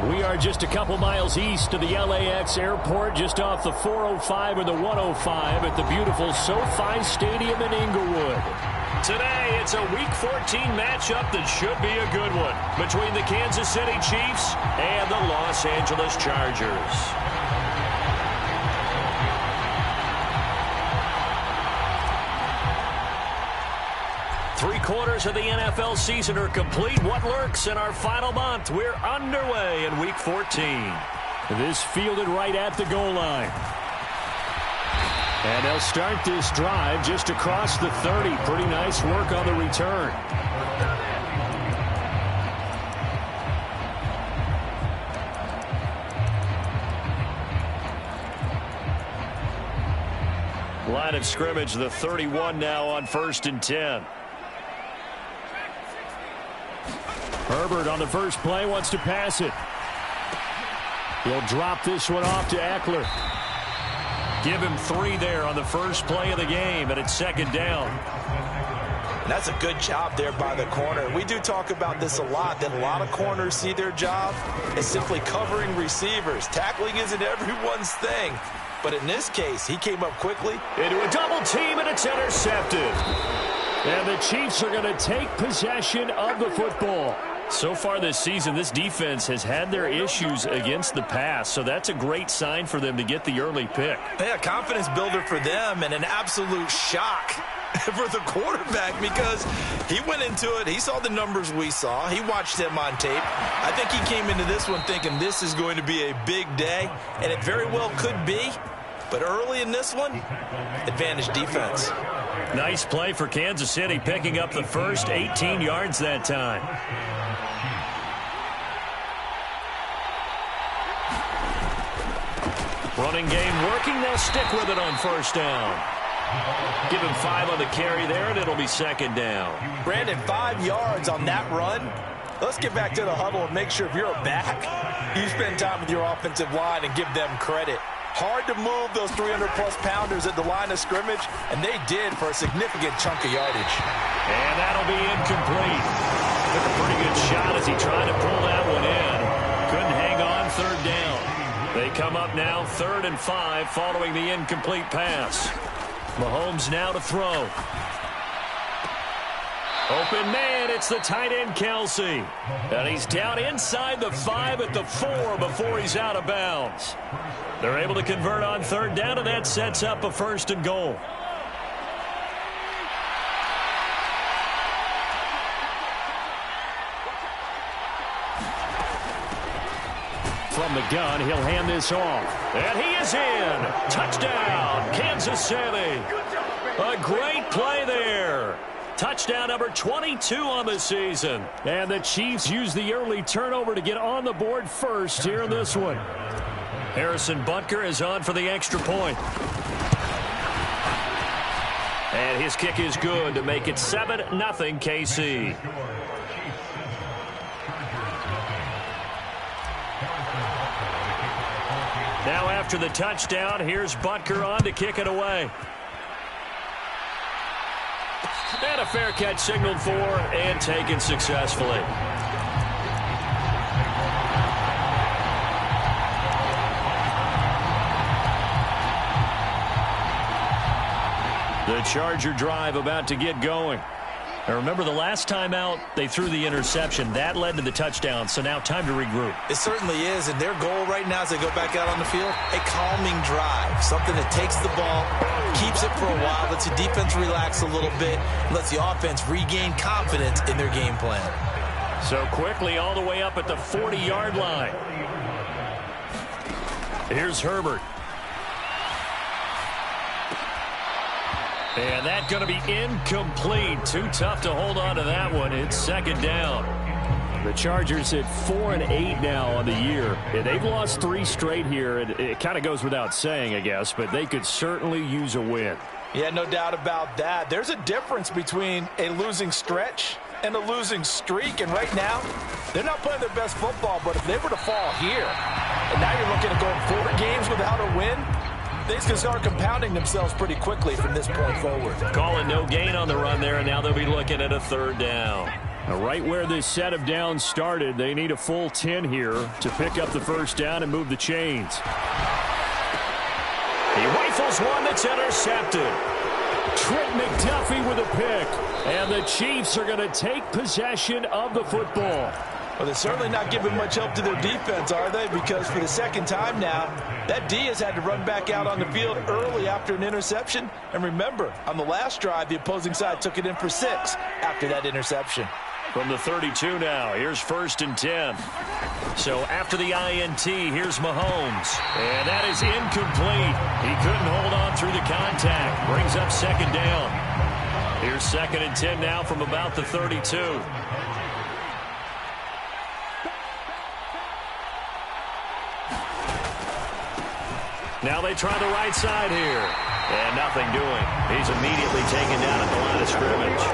We are just a couple miles east of the LAX airport, just off the 405 or the 105 at the beautiful SoFi Stadium in Inglewood. Today, it's a Week 14 matchup that should be a good one between the Kansas City Chiefs and the Los Angeles Chargers. Three-quarters of the NFL season are complete. What lurks in our final month? We're underway in Week 14. This fielded right at the goal line. And they'll start this drive just across the 30. Pretty nice work on the return. Line of scrimmage, the 31 now on 1st and 10. Herbert on the first play wants to pass it. He'll drop this one off to Eckler. Give him 3 there on the first play of the game, and it's 2nd down. And that's a good job there by the corner. We do talk about this a lot, that a lot of corners see their job as simply covering receivers. Tackling isn't everyone's thing. But in this case, he came up quickly. Into a double team, and it's intercepted. And the Chiefs are going to take possession of the football. So far this season, this defense has had their issues against the pass, so that's a great sign for them to get the early pick. Yeah, confidence builder for them and an absolute shock for the quarterback because he went into it. He saw the numbers we saw. He watched them on tape. I think he came into this one thinking this is going to be a big day, and it very well could be. But early in this one, advantage defense. Nice play for Kansas City, picking up the first 18 yards that time. Running game working. They'll stick with it on 1st down. Give him 5 on the carry there, and it'll be 2nd down. Brandon, 5 yards on that run. Let's get back to the huddle and make sure if you're a back, you spend time with your offensive line and give them credit. Hard to move those 300-plus pounders at the line of scrimmage, and they did for a significant chunk of yardage. And that'll be incomplete. Took a pretty good shot as he tried to pull that one in. Couldn't hang on 3rd down. They come up now 3rd and 5 following the incomplete pass. Mahomes now to throw. Open man, it's the tight end Kelsey. And he's down inside the 5 at the 4 before he's out of bounds. They're able to convert on 3rd down, and that sets up a 1st and goal. From the gun, he'll hand this off. And he is in. Touchdown, Kansas City. A great play there. Touchdown number 22 on the season. And the Chiefs use the early turnover to get on the board first here in this one. Harrison Butker is on for the extra point. And his kick is good to make it 7-0 KC. Now after the touchdown, here's Butker on to kick it away. And a fair catch signaled for and taken successfully. The Charger drive about to get going. Now remember, the last time out, they threw the interception. That led to the touchdown, so now time to regroup. It certainly is, and their goal right now as they go back out on the field, a calming drive, something that takes the ball, keeps it for a while, lets the defense relax a little bit, lets the offense regain confidence in their game plan. So quickly all the way up at the 40-yard line. Here's Herbert. And that's going to be incomplete. Too tough to hold on to that one. It's 2nd down. The Chargers at 4-8 now on the year. And they've lost 3 straight here. It kind of goes without saying, I guess, but they could certainly use a win. Yeah, no doubt about that. There's a difference between a losing stretch and a losing streak. And right now, they're not playing their best football. But if they were to fall here, and now you're looking at going 4 games without a win, things can start compounding themselves pretty quickly from this point forward. Calling no gain on the run there, and now they'll be looking at a 3rd down. Right where this set of downs started, they need a full 10 here to pick up the first down and move the chains. He rifles one that's intercepted. Trent McDuffie with a pick. And the Chiefs are going to take possession of the football. Well, they're certainly not giving much help to their defense, are they? Because for the second time now, that D has had to run back out on the field early after an interception. And remember, on the last drive, the opposing side took it in for 6 after that interception. From the 32 now, here's 1st and 10. So after the INT, here's Mahomes. And that is incomplete. He couldn't hold on through the contact. Brings up 2nd down. Here's 2nd and 10 now from about the 32. Now they try the right side here. And nothing doing. He's immediately taken down at the line of scrimmage.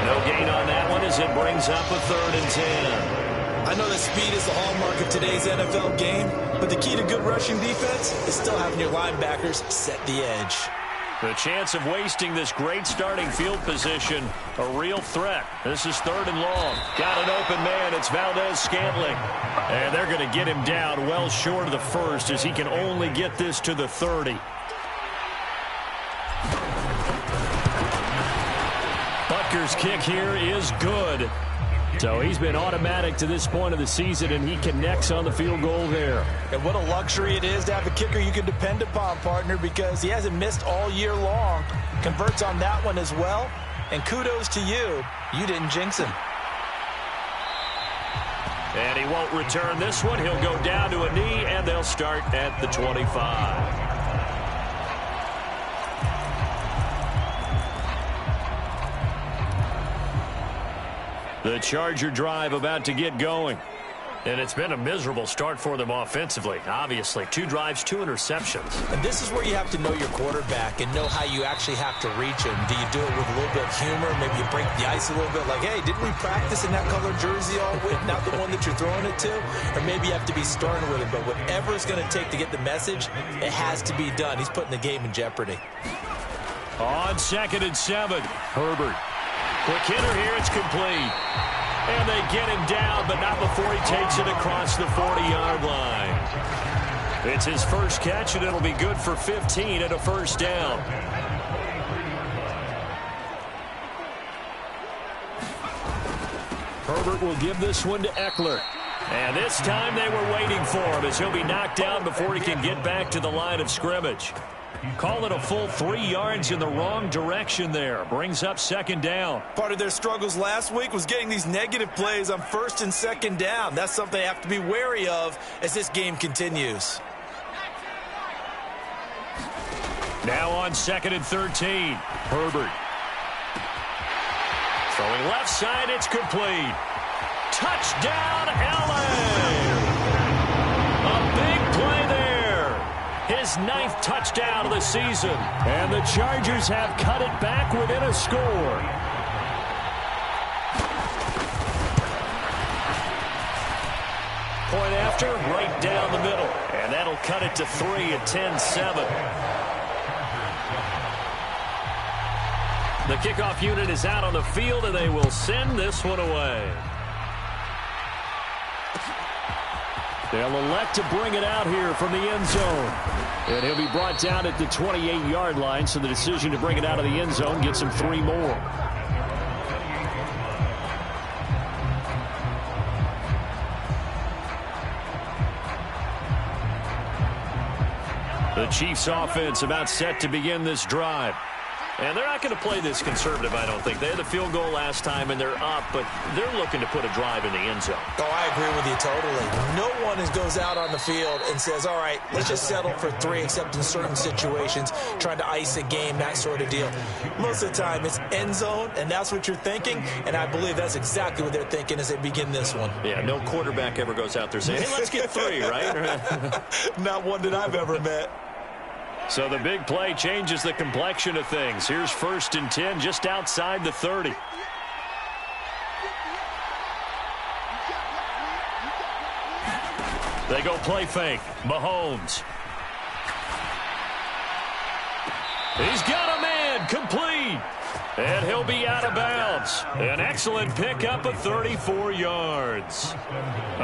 No gain on that one as it brings up a 3rd and 10. I know that speed is the hallmark of today's NFL game, but the key to good rushing defense is still having your linebackers set the edge. The chance of wasting this great starting field position, a real threat. This is 3rd and long. Got an open man. It's Valdez-Scantling. And they're going to get him down well short of the 1st as he can only get this to the 30. Butker's kick here is good. So he's been automatic to this point of the season, and he connects on the field goal there. And what a luxury it is to have a kicker you can depend upon, partner, because he hasn't missed all year long. Converts on that one as well. And kudos to you. You didn't jinx him. And he won't return this one. He'll go down to a knee, and they'll start at the 25. The Charger drive about to get going. And it's been a miserable start for them offensively. Obviously, 2 drives, 2 interceptions. And this is where you have to know your quarterback and know how you actually have to reach him. Do you do it with a little bit of humor? Maybe you break the ice a little bit like, hey, didn't we practice in that colored jersey all week? Not the one that you're throwing it to? Or maybe you have to be stern with him. But whatever it's going to take to get the message, it has to be done. He's putting the game in jeopardy. On 2nd and 7, Herbert. Quick hitter here, it's complete. And they get him down, but not before he takes it across the 40-yard line. It's his first catch, and it'll be good for 15 and a 1st down. Herbert will give this one to Eckler. And this time they were waiting for him as he'll be knocked down before he can get back to the line of scrimmage. Call it a full 3 yards in the wrong direction there. Brings up 2nd down. Part of their struggles last week was getting these negative plays on 1st and 2nd down. That's something they have to be wary of as this game continues. Now on 2nd and 13. Herbert. Throwing left side, it's complete. Touchdown, LA! A big play there. His 9th touchdown of the season. And the Chargers have cut it back within a score. Point after, right down the middle. And that'll cut it to 3 at 10-7. The kickoff unit is out on the field, and they will send this one away. They'll elect to bring it out here from the end zone. And he'll be brought down at the 28-yard line, so the decision to bring it out of the end zone gets him 3 more. The Chiefs offense about set to begin this drive. And they're not going to play this conservative, I don't think. They had the field goal last time, and they're up, but they're looking to put a drive in the end zone. Oh, I agree with you totally. No one goes out on the field and says, all right, let's just settle for 3, except in certain situations, trying to ice a game, that sort of deal. Most of the time, it's end zone, and that's what you're thinking, and I believe that's exactly what they're thinking as they begin this one. Yeah, no quarterback ever goes out there saying, hey, let's get 3, right? Not one that I've ever met. So the big play changes the complexion of things. Here's 1st and 10 just outside the 30. They go play fake. Mahomes. He's got a man complete. And he'll be out of bounds. yards. An excellent pickup of 34 yards.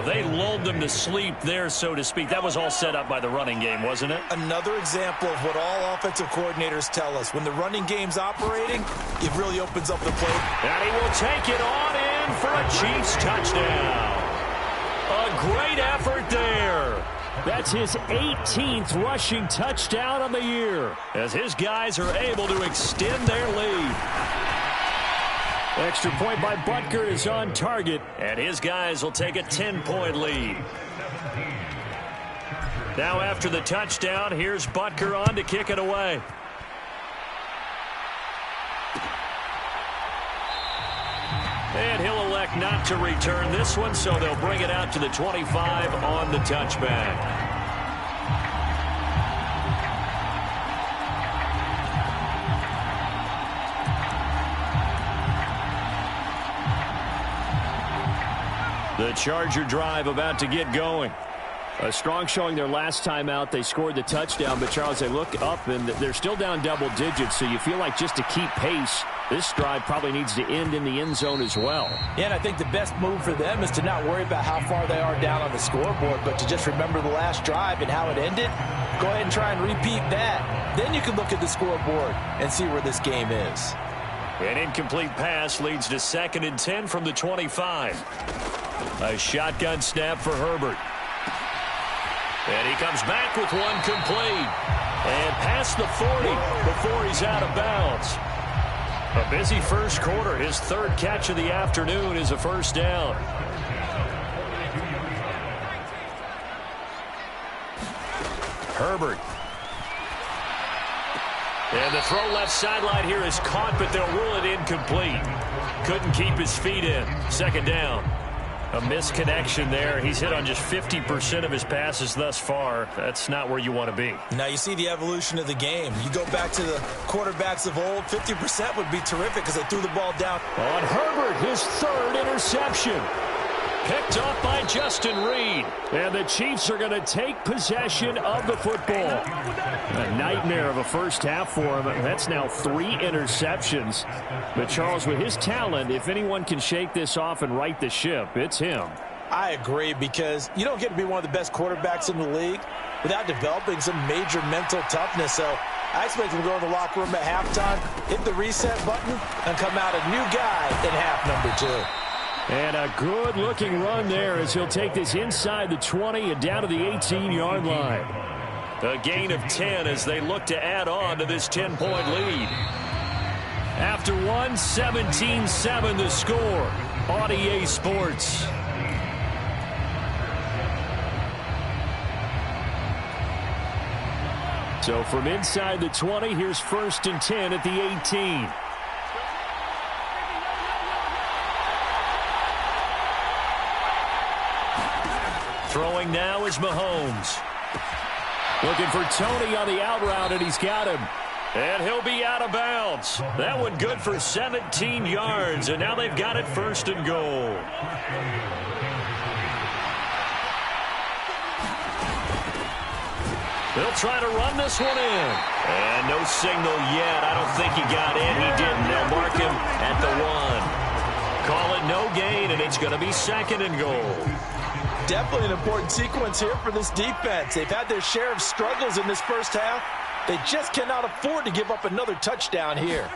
They lulled them to sleep there, so to speak. That was all set up by the running game, wasn't it? Another example of what all offensive coordinators tell us. When the running game's operating, it really opens up the play. And he will take it on in for a Chiefs touchdown. A great effort there. That's his 18th rushing touchdown on the year, as his guys are able to extend their lead. Extra point by Butker is on target, and his guys will take a 10-point lead. Now after the touchdown, here's Butker on to kick it away. And he'll elect not to return this one, so they'll bring it out to the 25 on the touchback. The Charger drive about to get going. A strong showing their last time out. They scored the touchdown, but Charles, they look up and they're still down double digits, so you feel like just to keep pace, this drive probably needs to end in the end zone as well. Yeah, and I think the best move for them is to not worry about how far they are down on the scoreboard, but to just remember the last drive and how it ended. Go ahead and try and repeat that. Then you can look at the scoreboard and see where this game is. An incomplete pass leads to 2nd and 10 from the 25. A shotgun snap for Herbert. And he comes back with one complete. And past the 40 before he's out of bounds. A busy first quarter. His 3rd catch of the afternoon is a first down. Herbert. And the throw left sideline here is caught, but they'll rule it incomplete. Couldn't keep his feet in. 2nd down. A misconnection there. He's hit on just 50% of his passes thus far. That's not where you want to be. Now you see the evolution of the game. You go back to the quarterbacks of old, 50% would be terrific because they threw the ball down. On Herbert, his 3rd interception. Picked up by Justin Reed. And the Chiefs are going to take possession of the football. A nightmare of a first half for him. That's now 3 interceptions. But Charles, with his talent, if anyone can shake this off and right the ship, it's him. I agree, because you don't get to be one of the best quarterbacks in the league without developing some major mental toughness. So I expect him to go in the locker room at halftime, hit the reset button, and come out a new guy in half number 2. And a good-looking run there as he'll take this inside the 20 and down to the 18-yard line. A gain of 10 as they look to add on to this 10-point lead. After one, 17-7 the score on EA Sports. So from inside the 20, here's 1st and 10 at the 18. Throwing now is Mahomes. Looking for Tony on the out route, and he's got him. And he'll be out of bounds. That one good for 17 yards, and now they've got it 1st and goal. They'll try to run this one in. And no signal yet. I don't think he got in. He didn't. They'll mark him at the 1. Call it no gain, and it's going to be 2nd and goal. Definitely an important sequence here for this defense. They've had their share of struggles in this first half. They just cannot afford to give up another touchdown here.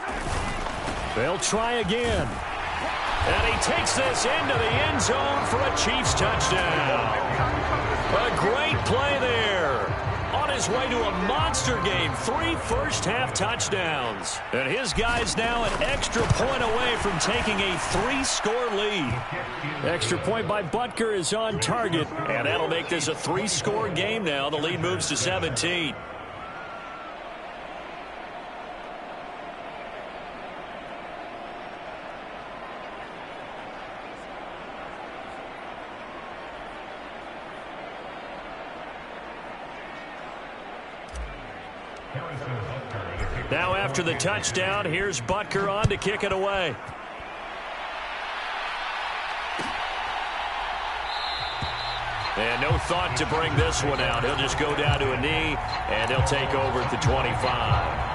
They'll try again. And he takes this into the end zone for a Chiefs touchdown. A great play there. On his way to a monster game. 3 first-half touchdowns. And his guys now an extra point away from taking a 3-score lead. Extra point by Butker is on target. And that'll make this a 3-score game now. The lead moves to 17. Now after the touchdown, here's Butker on to kick it away. And no thought to bring this one out. He'll just go down to a knee, and he'll take over at the 25.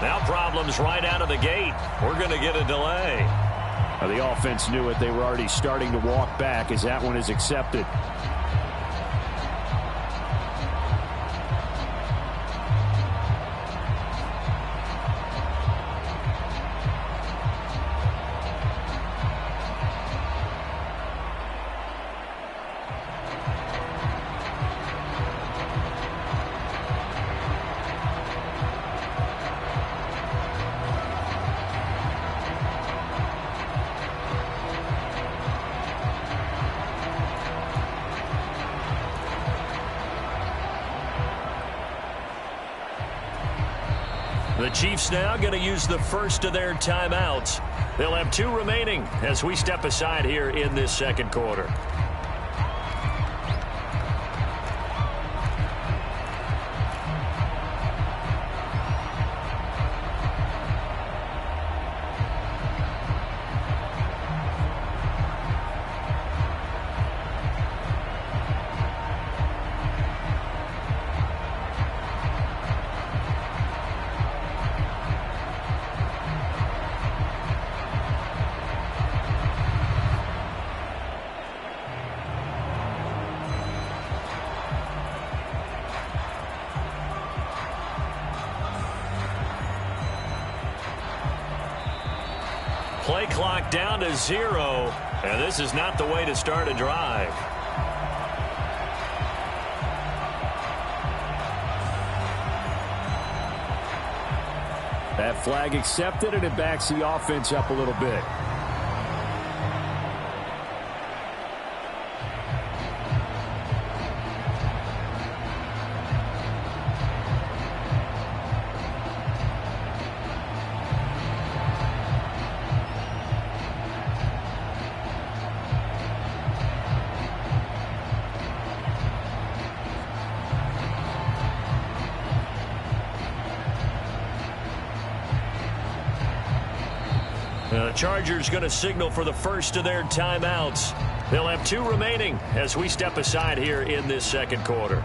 Now problems right out of the gate. We're going to get a delay. The offense knew it. They were already starting to walk back as that one is accepted. The Chiefs now going to use the first of their timeouts. They'll have 2 remaining as we step aside here in this second quarter. Play clock down to 0, and this is not the way to start a drive. That flag accepted, and it backs the offense up a little bit. The Chargers going to signal for the first of their timeouts. They'll have 2 remaining as we step aside here in this second quarter.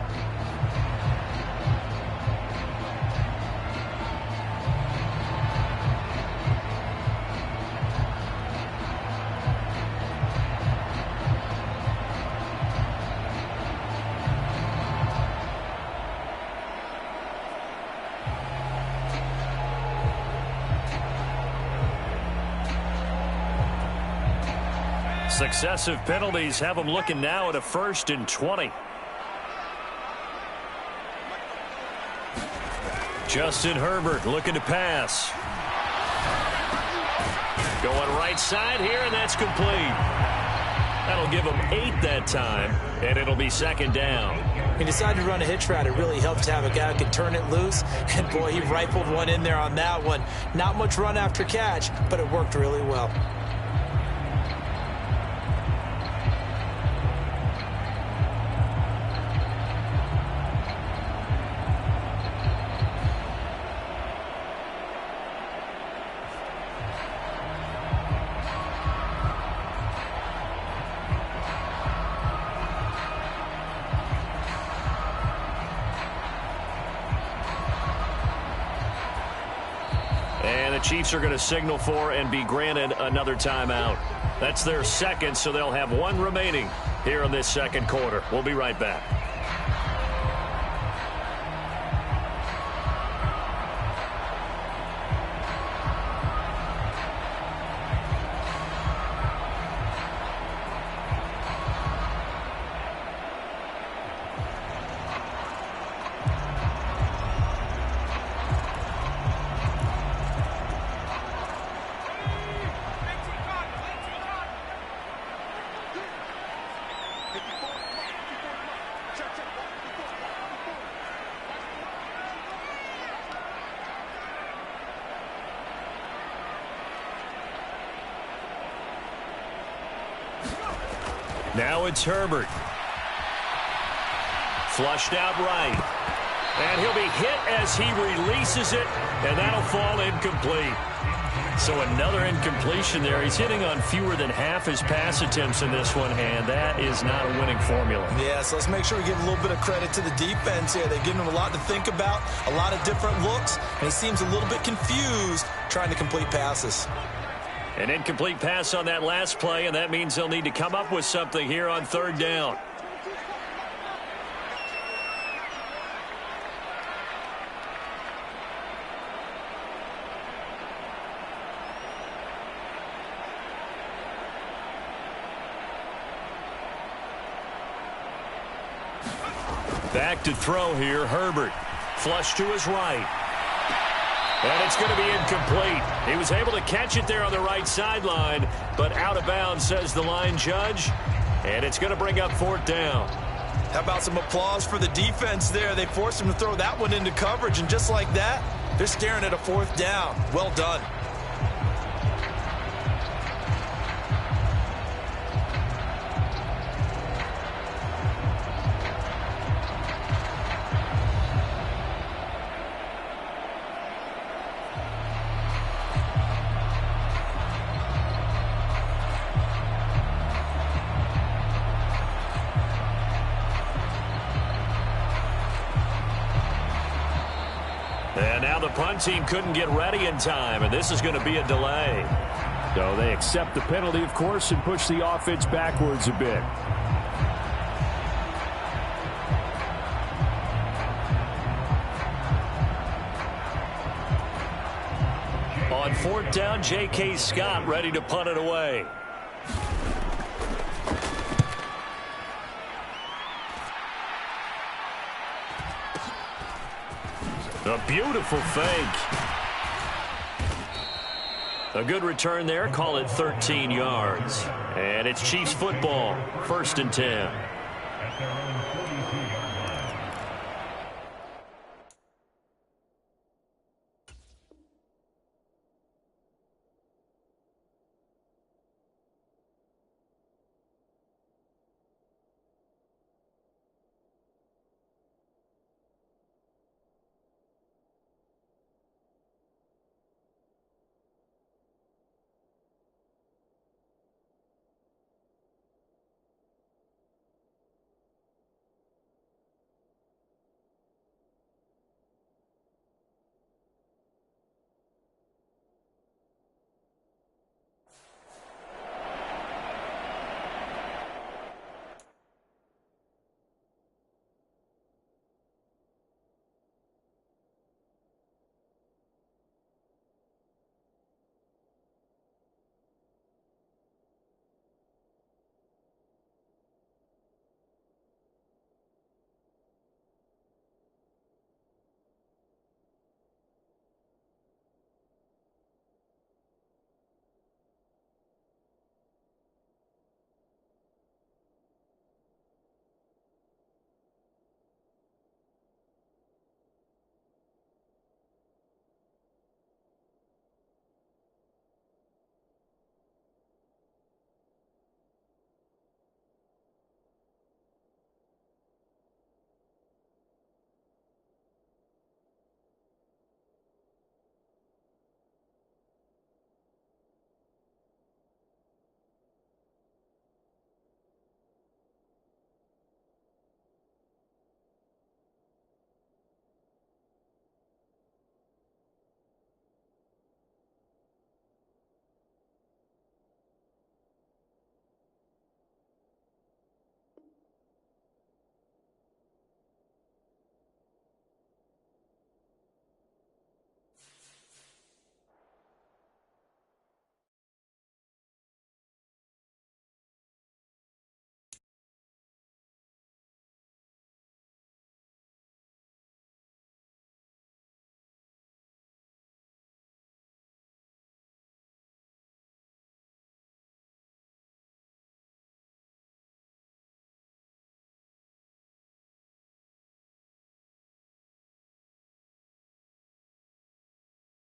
Successive penalties have them looking now at a 1st and 20. Justin Herbert looking to pass. Going right side here, and that's complete. That'll give them 8 that time, and it'll be 2nd down. He decided to run a hitch route. It really helped to have a guy who could turn it loose. And, boy, he rifled one in there on that one. Not much run after catch, but it worked really well. And the Chiefs are going to signal for and be granted another timeout. That's their 2nd, so they'll have 1 remaining here in this second quarter. We'll be right back. Now it's Herbert. Flushed out right. And he'll be hit as he releases it, and that'll fall incomplete. So another incompletion there. He's hitting on fewer than half his pass attempts in this one, and that is not a winning formula. Yeah, so let's make sure we give a little bit of credit to the defense here. They've given him a lot to think about, a lot of different looks, and he seems a little bit confused trying to complete passes. An incomplete pass on that last play, and that means they'll need to come up with something here on third down. Back to throw here, Herbert. Flush to his right. And it's going to be incomplete. He was able to catch it there on the right sideline, but out of bounds, says the line judge. And it's going to bring up fourth down. How about some applause for the defense there? They forced him to throw that one into coverage, and just like that, they're staring at a fourth down. Well done. And now the punt team couldn't get ready in time, and this is going to be a delay. So they accept the penalty, of course, and push the offense backwards a bit. On fourth down, J.K. Scott ready to punt it away. A beautiful fake. A good return there. Call it 13 yards. And it's Chiefs football. 1st and 10.